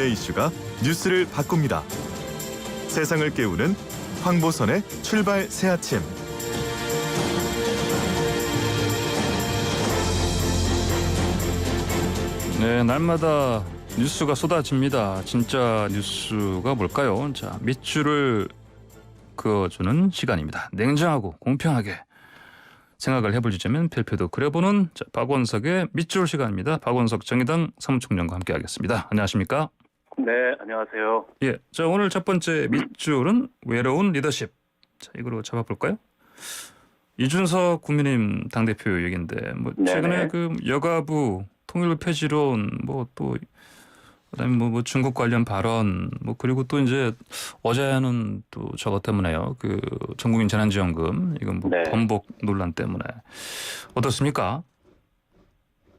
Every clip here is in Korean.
국내 이슈가 뉴스를 바꿉니다. 세상을 깨우는 황보선의 출발 새 아침. 네, 날마다 뉴스가 쏟아집니다. 진짜 뉴스가 뭘까요? 자, 밑줄을 그어주는 시간입니다. 냉정하고 공평하게 생각을 해보자면 별표도 그려보는 박원석의 밑줄 시간입니다. 박원석 정의당 사무총장과 함께하겠습니다. 안녕하십니까? 네, 안녕하세요. 예, 자 오늘 첫 번째 밑줄은 외로운 리더십. 자, 이거로 잡아볼까요? 이준석 국민의힘 당대표 얘기인데 뭐 최근에 네네. 그 여가부 통일부 폐지론 또 그다음에 뭐 중국 관련 발언 그리고 또 이제 어제는 또 저것 때문에요. 그 전국민 재난지원금 이건 네. 번복 논란 때문에 어떻습니까?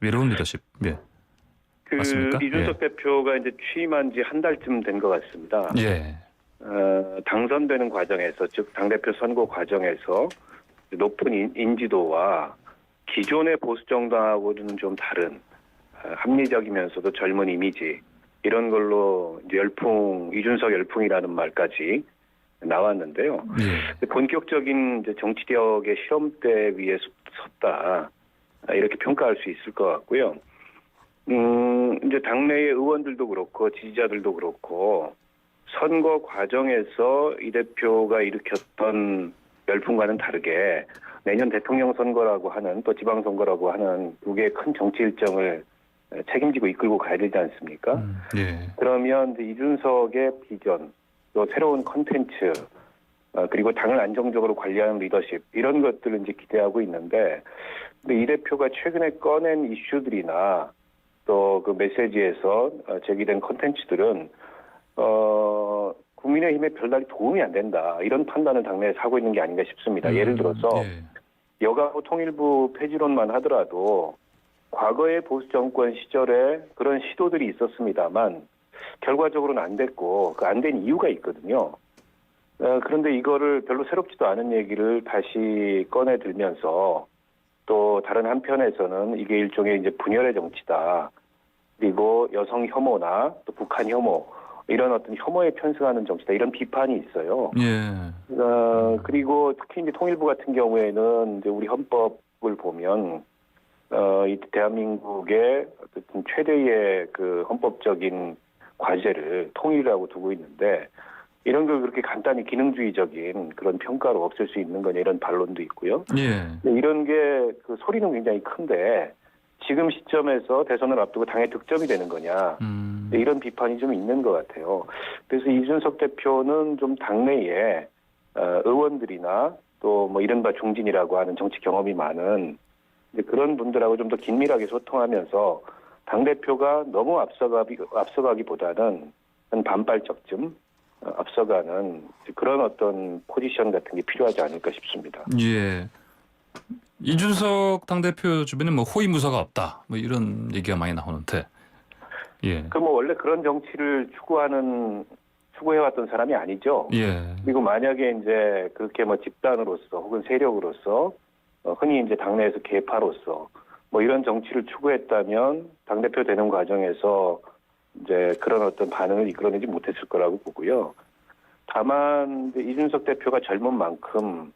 외로운 리더십. 예. 맞습니까? 이준석 대표가 이제 취임한 지 한 달쯤 된 것 같습니다. 예. 당선되는 과정에서, 즉 당대표 선거 과정에서 높은 인지도와 기존의 보수 정당하고는 좀 다른 합리적이면서도 젊은 이미지 이런 걸로 이제 이준석 열풍이라는 말까지 나왔는데요. 예. 본격적인 이제 정치력의 시험대 위에 섰다 이렇게 평가할 수 있을 것 같고요. 이제 당내의 의원들도 그렇고 지지자들도 그렇고 선거 과정에서 이 대표가 일으켰던 열풍과는 다르게 내년 대통령 선거라고 하는 또 지방선거라고 하는 두 개의 큰 정치 일정을 책임지고 이끌고 가야 되지 않습니까? 예. 그러면 이제 이준석의 비전, 또 새로운 컨텐츠, 그리고 당을 안정적으로 관리하는 리더십 이런 것들을 이제 기대하고 있는데, 근데 이 대표가 최근에 꺼낸 이슈들이나 또 그 메시지에서 제기된 컨텐츠들은 국민의힘에 별다른 도움이 안 된다 이런 판단을 당내에서 하고 있는 게 아닌가 싶습니다. 예를 들어서 여가부 통일부 폐지론만 하더라도 과거의 보수 정권 시절에 그런 시도들이 있었습니다만 결과적으로는 안 됐고 그 안 된 이유가 있거든요. 그런데 이거를 별로 새롭지도 않은 얘기를 다시 꺼내 들면서 또 다른 한편에서는 이게 일종의 이제 분열의 정치다. 그리고 여성 혐오나 또 북한 혐오 이런 어떤 혐오에 편승하는 정치다 이런 비판이 있어요. 예. 그리고 특히 이제 통일부 같은 경우에는 이제 우리 헌법을 보면 이 대한민국의 어떤 최대의 그 헌법적인 과제를 통일이라고 두고 있는데 이런 걸 그렇게 간단히 기능주의적인 그런 평가로 없앨 수 있는 거냐 이런 반론도 있고요. 예. 이런 게 그 소리는 굉장히 큰데 지금 시점에서 대선을 앞두고 당의 득점이 되는 거냐 이런 비판이 좀 있는 것 같아요. 그래서 이준석 대표는 좀 당내에 의원들이나 또 뭐 이른바 중진이라고 하는 정치 경험이 많은 그런 분들하고 좀 더 긴밀하게 소통하면서 당대표가 너무 앞서가기보다는 한 반발적쯤 앞서가는 그런 어떤 포지션 같은 게 필요하지 않을까 싶습니다. 예. 이준석 당대표 주변에 호위무사가 없다. 이런 얘기가 많이 나오는데. 예. 그 원래 그런 정치를 추구해왔던 사람이 아니죠. 예. 그리고 만약에 이제 그렇게 집단으로서 혹은 세력으로서 흔히 이제 당내에서 계파로서 이런 정치를 추구했다면 당대표 되는 과정에서 이제 그런 어떤 반응을 이끌어내지 못했을 거라고 보고요. 다만 이준석 대표가 젊은 만큼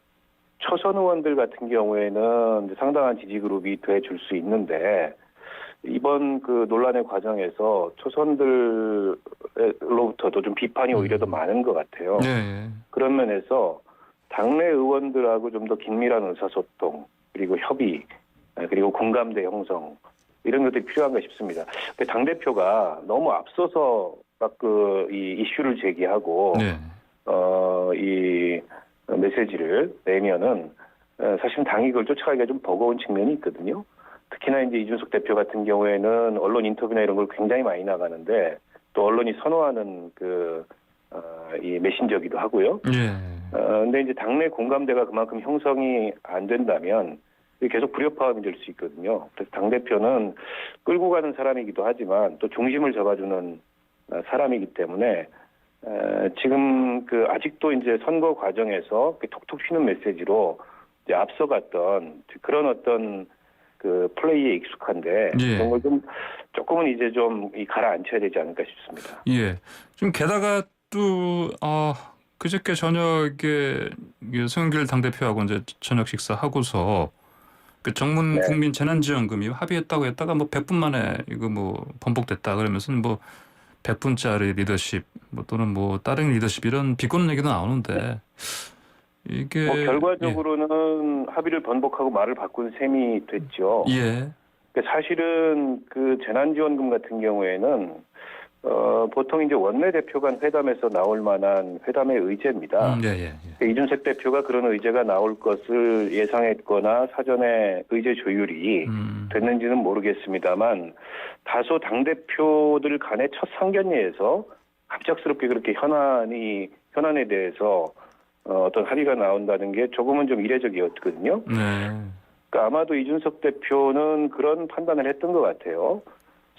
초선 의원들 같은 경우에는 이제 상당한 지지 그룹이 돼줄 수 있는데 이번 그 논란의 과정에서 초선들로부터도 좀 비판이 오히려 더 많은 것 같아요. 네. 그런 그런 면에서 당내 의원들하고 좀 더 긴밀한 의사소통 그리고 협의 그리고 공감대 형성 이런 것들이 필요한가 싶습니다. 당대표가 너무 앞서서 이 이슈를 제기하고 네. 이 메시지를 내면은 사실 당이 그걸 쫓아가기가 좀 버거운 측면이 있거든요. 특히나 이제 이준석 대표 같은 경우에는 언론 인터뷰나 이런 걸 굉장히 많이 나가는데 또 언론이 선호하는 이 메신저기도 하고요. 예. 근데 이제 당내 공감대가 그만큼 형성이 안 된다면 계속 불협화음이 될 수 있거든요. 그래서 당대표는 끌고 가는 사람이기도 하지만 또 중심을 잡아주는 사람이기 때문에 지금 아직도 이제 선거 과정에서 톡톡 튀는 메시지로 이제 앞서갔던 그런 어떤 그 플레이에 익숙한데 예. 그런 걸 좀 조금은 이제 좀 가라앉혀야 되지 않을까 싶습니다. 예. 좀 게다가 또 그저께 저녁에 송영길 당대표하고 이제 저녁 식사하고서 그 정문 네. 국민 재난지원금이 합의했다고 했다가 뭐 100분 만에 이거 뭐 번복됐다 그러면서 뭐 100분짜리 리더십 뭐 또는 뭐 다른 리더십 이런 비꼬는 얘기도 나오는데 이게 결과적으로는 합의를 번복하고 말을 바꾼 셈이 됐죠. 예. 사실은 그 재난지원금 같은 경우에는 보통 이제 원내대표 간 회담에서 나올 만한 회담의 의제입니다. 예. 이준석 대표가 그런 의제가 나올 것을 예상했거나 사전에 의제 조율이 됐는지는 모르겠습니다만 다소 당대표들 간의 첫 상견례에서 갑작스럽게 그렇게 현안에 대해서 어떤 합의가 나온다는 게 조금은 좀 이례적이었거든요. 네. 그러니까 아마도 이준석 대표는 그런 판단을 했던 것 같아요.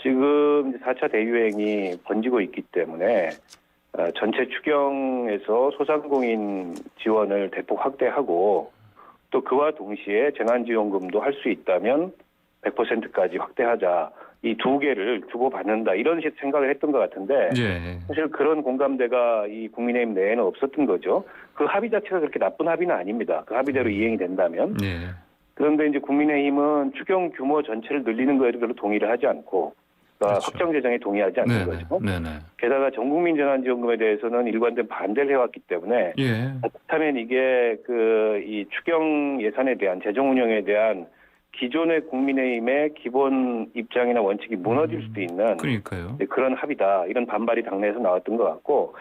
지금 4차 대유행이 번지고 있기 때문에 전체 추경에서 소상공인 지원을 대폭 확대하고 또 그와 동시에 재난지원금도 할 수 있다면 100%까지 확대하자. 이 두 개를 주고받는다. 이런 생각을 했던 것 같은데 예. 사실 그런 공감대가 이 국민의힘 내에는 없었던 거죠. 그 합의 자체가 그렇게 나쁜 합의는 아닙니다. 그 합의대로 이행이 된다면. 예. 그런데 이제 국민의힘은 추경 규모 전체를 늘리는 거에도 별로 동의를 하지 않고 그러니까 그렇죠. 확정 재정에 동의하지 않는 거죠. 네네. 게다가 전국민 재난지원금에 대해서는 일관된 반대를 해왔기 때문에 예. 그렇다면 이게 이 추경 예산에 대한 재정 운영에 대한 기존의 국민의힘의 기본 입장이나 원칙이 무너질 수도 있는 그러니까요. 그런 합의다. 이런 반발이 당내에서 나왔던 것 같고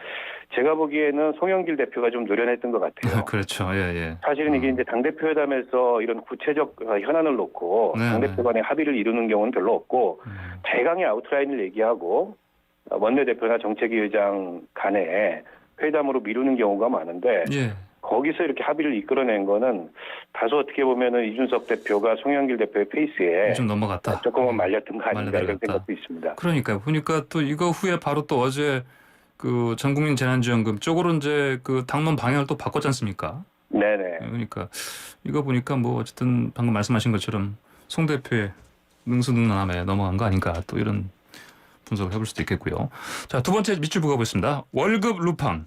제가 보기에는 송영길 대표가 좀 노련했던 것 같아요. 그렇죠. 예. 사실은 이게 이제 당대표 회담에서 이런 구체적 현안을 놓고 당대표 간의 합의를 이루는 경우는 별로 없고 대강의 아웃라인을 얘기하고 원내대표나 정책위 의장 간에 회담으로 미루는 경우가 많은데 예. 거기서 이렇게 합의를 이끌어낸 거는 다소 어떻게 보면은 이준석 대표가 송영길 대표의 페이스에 좀 넘어갔다. 조금은 말렸던 거 아닌가 이런 말려들어갔다. 생각도 있습니다. 그러니까 보니까 또 이거 후에 바로 또 어제 그 전국민 재난지원금 쪽으로 이제 그 당론 방향을 또 바꿨지 않습니까? 네네. 그러니까 이거 보니까 뭐 어쨌든 방금 말씀하신 것처럼 송 대표의 능수능란함에 넘어간 거 아닌가 또 이런 분석을 해볼 수도 있겠고요. 자, 두 번째 밑줄 보고보겠습니다. 월급 루팡.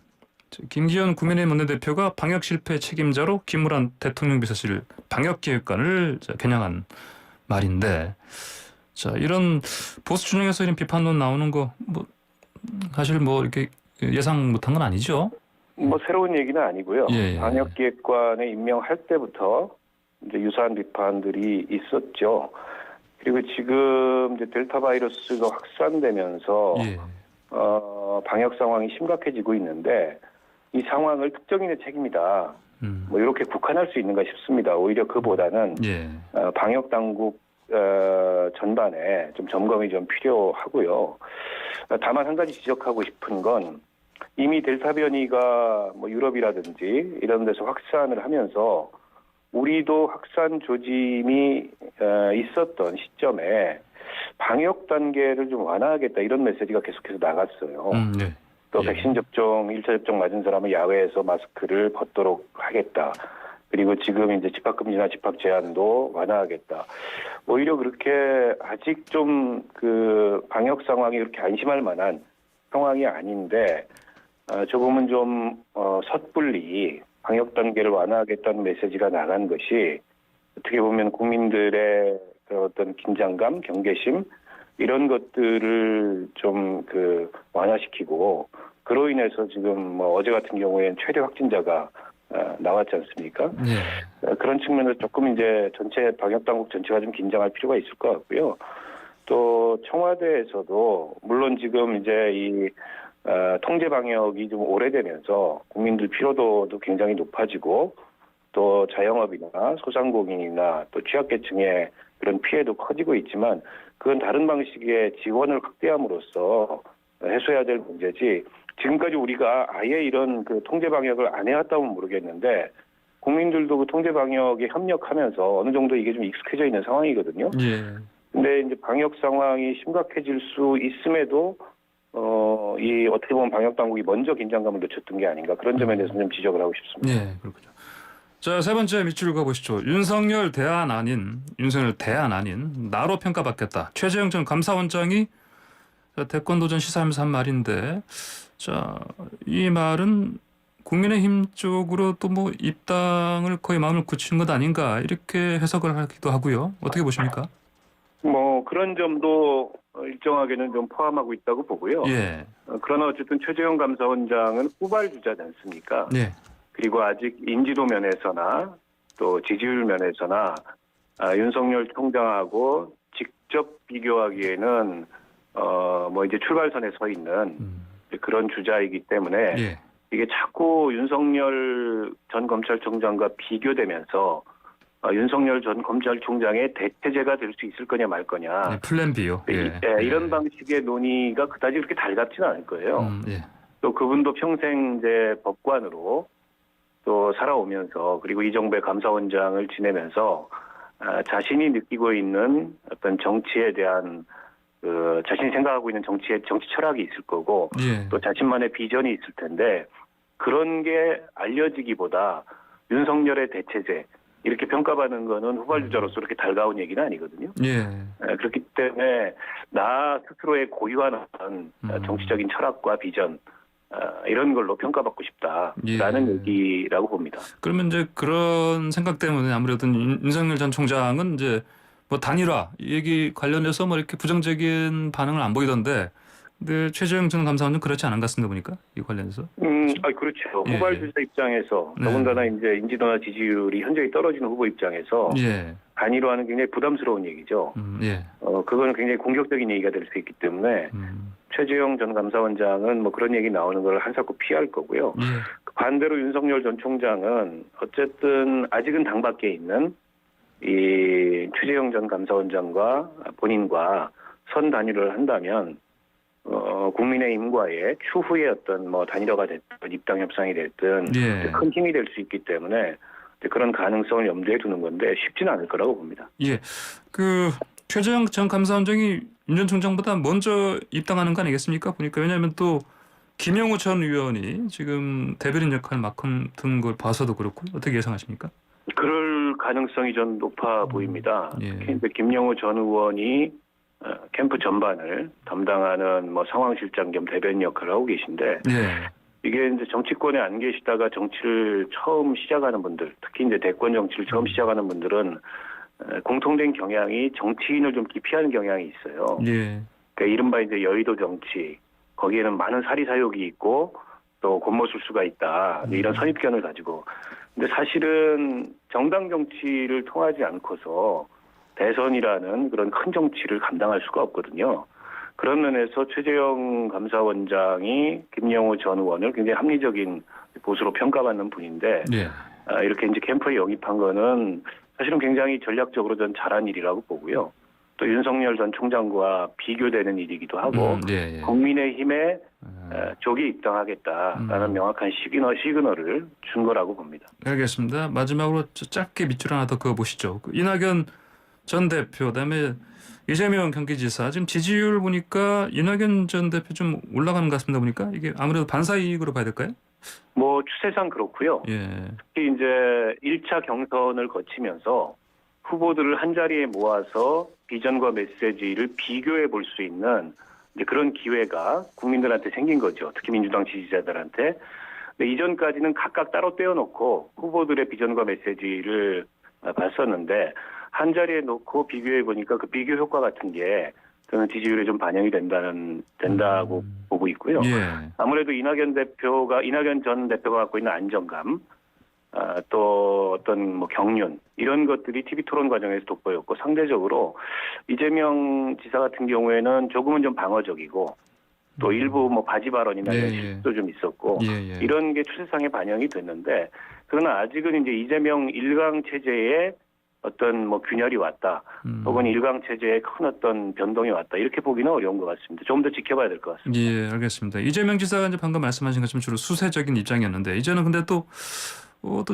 김기현 국민의힘 원내대표가 방역 실패 책임자로 김무란 대통령 비서실 방역기획관을 겨냥한 말인데, 자 이런 보수 진영에서 이런 비판론 나오는 거 뭐 사실 뭐 이렇게 예상 못한 건 아니죠? 뭐 새로운 얘기는 아니고요. 예. 방역기획관에 임명할 때부터 이제 유사한 비판들이 있었죠. 그리고 지금 이제 델타 바이러스가 확산되면서 예. 방역 상황이 심각해지고 있는데 이 상황을 특정인의 책임이다. 뭐 이렇게 국한할 수 있는가 싶습니다. 오히려 그보다는 예. 방역 당국 전반에 좀 점검이 좀 필요하고요. 다만 한 가지 지적하고 싶은 건 이미 델타 변이가 뭐 유럽이라든지 이런 데서 확산을 하면서 우리도 확산 조짐이 있었던 시점에 방역 단계를 좀 완화하겠다 이런 메시지가 계속해서 나갔어요. 네. 또 백신 접종, 1차 접종 맞은 사람은 야외에서 마스크를 벗도록 하겠다. 그리고 지금 이제 집합금지나 집합 제한도 완화하겠다. 오히려 그렇게 아직 좀 그 방역 상황이 그렇게 안심할 만한 상황이 아닌데 조금은 좀 섣불리 방역 단계를 완화하겠다는 메시지가 나간 것이 어떻게 보면 국민들의 어떤 긴장감, 경계심 이런 것들을 좀 완화시키고 그로 인해서 지금 뭐 어제 같은 경우에는 최대 확진자가 나왔지 않습니까? 예. 그런 측면에서 조금 이제 전체 방역 당국 전체가 좀 긴장할 필요가 있을 것 같고요. 또 청와대에서도 물론 지금 이제 이 통제 방역이 좀 오래되면서 국민들 피로도도 굉장히 높아지고 또 자영업이나 소상공인이나 또 취약계층의 그런 피해도 커지고 있지만 그건 다른 방식의 지원을 확대함으로써 해소해야 될 문제지 지금까지 우리가 아예 이런 그 통제 방역을 안 해왔다면 모르겠는데 국민들도 그 통제 방역에 협력하면서 어느 정도 이게 좀 익숙해져 있는 상황이거든요. 예. 근데 이제 방역 상황이 심각해질 수 있음에도 이 어떻게 보면 방역 당국이 먼저 긴장감을 늦췄던 게 아닌가 그런 점에 대해서 좀 지적을 하고 싶습니다. 예, 그렇군요. 자, 세 번째 밑줄 가보시죠. 윤석열 대안 아닌 나로 평가받겠다. 최재형 전 감사원장이 대권 도전 시사하면서 한 말인데, 자, 이 말은 국민의힘 쪽으로 또 뭐 입당을 거의 마음을 굳히는 것 아닌가 이렇게 해석을 하기도 하고요. 어떻게 보십니까? 뭐 그런 점도 일정하게는 좀 포함하고 있다고 보고요. 예. 그러나 어쨌든 최재형 감사원장은 후발주자지 않습니까? 예. 그리고 아직 인지도 면에서나 또 지지율 면에서나 윤석열 총장하고 직접 비교하기에는 뭐 이제 출발선에 서 있는 그런 주자이기 때문에 예. 이게 자꾸 윤석열 전 검찰총장과 비교되면서 윤석열 전 검찰총장의 대체제가 될 수 있을 거냐 말 거냐. 네, 플랜 B요. 예. 이런 방식의 논의가 그다지 그렇게 달갑지는 않을 거예요. 예. 또 그분도 평생 이제 법관으로 또 살아오면서 그리고 이 정부의 감사원장을 지내면서 자신이 느끼고 있는 어떤 정치에 대한 자신이 생각하고 있는 정치 철학이 있을 거고 예. 또 자신만의 비전이 있을 텐데 그런 게 알려지기보다 윤석열의 대체제 이렇게 평가받는 거는 후발주자로서 그렇게 달가운 얘기는 아니거든요. 예. 그렇기 때문에 나 스스로의 고유한 정치적인 철학과 비전 이런 걸로 평가받고 싶다라는 예. 얘기라고 봅니다. 그러면 이제 그런 생각 때문에 아무래도 윤석열 전 총장은 이제 뭐 단일화 이 얘기 관련해서 뭐 이렇게 부정적인 반응을 안 보이던데, 근데 최재형 전 감사원은 그렇지 않은 것 같습니다 보니까 이 관련해서. 그렇죠. 예. 후발주자 입장에서 네. 더군다나 이제 인지도나 지지율이 현저히 떨어지는 후보 입장에서 예. 단일화는 굉장히 부담스러운 얘기죠. 예. 그거는 굉장히 공격적인 얘기가 될 수 있기 때문에 최재형 전 감사원장은 뭐 그런 얘기 나오는 걸 한사코 피할 거고요. 예. 반대로 윤석열 전 총장은 어쨌든 아직은 당 밖에 있는 이 최재형 전 감사원장과 본인과 선 단일화를 한다면 국민의힘과의 추후에 어떤 뭐 단일화가 됐든 입당 협상이 됐든 예. 큰 힘이 될 수 있기 때문에 그런 가능성을 염두에 두는 건데 쉽지는 않을 거라고 봅니다. 예. 그 최재형 전 감사원장이 윤 전 총장보다 먼저 입당하는 거 아니겠습니까? 보니까 왜냐하면 또 김영우 전 의원이 지금 대변인 역할 맡은 걸 봐서도 그렇고 어떻게 예상하십니까? 그럴 가능성이 좀 높아 보입니다. 예. 특히 김영우 전 의원이 캠프 전반을 담당하는 뭐 상황실장 겸 대변인 역할을 하고 계신데 예. 이게 이제 정치권에 안 계시다가 정치를 처음 시작하는 분들, 특히 이제 대권 정치를 처음 시작하는 분들은 공통된 경향이 정치인을 좀 기피하는 경향이 있어요. 예. 그러니까 이른바 이제 여의도 정치, 거기에는 많은 사리사욕이 있고 또 곤모술수가 있다 이런 선입견을 가지고. 근데 사실은 정당 정치를 통하지 않고서 대선이라는 그런 큰 정치를 감당할 수가 없거든요. 그런 면에서 최재형 감사원장이 김영우 전 의원을 굉장히 합리적인 보수로 평가받는 분인데 예. 이렇게 이제 캠프에 영입한 거는 사실은 굉장히 전략적으로 전 잘한 일이라고 보고요. 또 윤석열 전 총장과 비교되는 일이기도 하고 예. 국민의힘에 조기 입당하겠다라는 명확한 시그널을 준 거라고 봅니다. 알겠습니다. 마지막으로 짧게 밑줄 하나 더 그어보시죠. 이낙연 전 대표, 그다음에 이재명 경기지사 지금 지지율 보니까 이낙연 전 대표 좀 올라가는 것 같습니다. 보니까 이게 아무래도 반사이익으로 봐야 될까요? 뭐 추세상 그렇고요. 예. 특히 이제 1차 경선을 거치면서 후보들을 한 자리에 모아서 비전과 메시지를 비교해 볼 수 있는 이제 그런 기회가 국민들한테 생긴 거죠. 특히 민주당 지지자들한테. 근데 이전까지는 각각 따로 떼어놓고 후보들의 비전과 메시지를 봤었는데 한 자리에 놓고 비교해 보니까 그 비교 효과 같은 게 저는 지지율에 좀 반영이 된다고 보고 있고요. 예. 아무래도 이낙연 전 대표가 갖고 있는 안정감, 또 어떤 뭐 경륜 이런 것들이 TV 토론 과정에서 돋보였고 상대적으로 이재명 지사 같은 경우에는 조금은 좀 방어적이고 또 일부 뭐 바지 발언이나 이런 실수도 좀 있었고 이런 게 추세상에 반영이 됐는데 그러나 아직은 이제 이재명 일강 체제에 어떤 뭐 균열이 왔다, 혹은 일강 체제에 큰 어떤 변동이 왔다 이렇게 보기는 어려운 것 같습니다. 좀 더 지켜봐야 될 것 같습니다. 예, 알겠습니다. 이재명 지사가 이제 방금 말씀하신 것처럼 주로 수세적인 입장이었는데 이제는 근데 또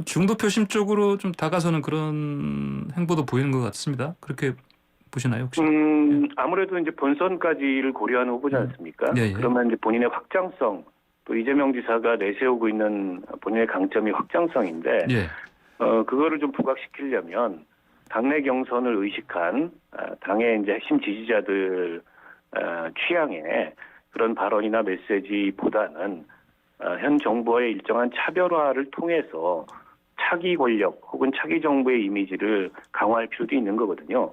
중도 표심 쪽으로 좀 다가서는 그런 행보도 보이는 것 같습니다. 그렇게 보시나요 혹시? 아무래도 이제 본선까지를 고려하는 후보지 않습니까? 예. 그러면 이제 본인의 확장성, 또 이재명 지사가 내세우고 있는 본인의 강점이 확장성인데. 예. 그거를 좀 부각시키려면 당내 경선을 의식한 당의 이제 핵심 지지자들 취향의 그런 발언이나 메시지보다는 현 정부의 일정한 차별화를 통해서 차기 권력 혹은 차기 정부의 이미지를 강화할 필요도 있는 거거든요.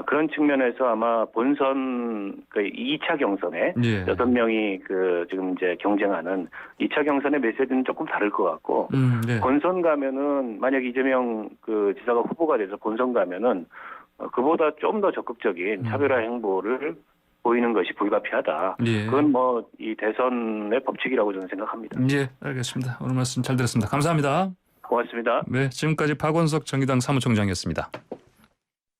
그런 측면에서 아마 본선 그 2차 경선에 예. 6명이 그 지금 이제 경쟁하는 2차 경선의 메시지는 조금 다를 것 같고 네. 본선 가면은 만약 이재명 그 지사가 후보가 돼서 본선 가면은 그보다 좀 더 적극적인 차별화 행보를 보이는 것이 불가피하다. 예. 그건 뭐 이 대선의 법칙이라고 저는 생각합니다. 예, 알겠습니다. 오늘 말씀 잘 들었습니다. 감사합니다. 고맙습니다. 네, 지금까지 박원석 정의당 사무총장이었습니다.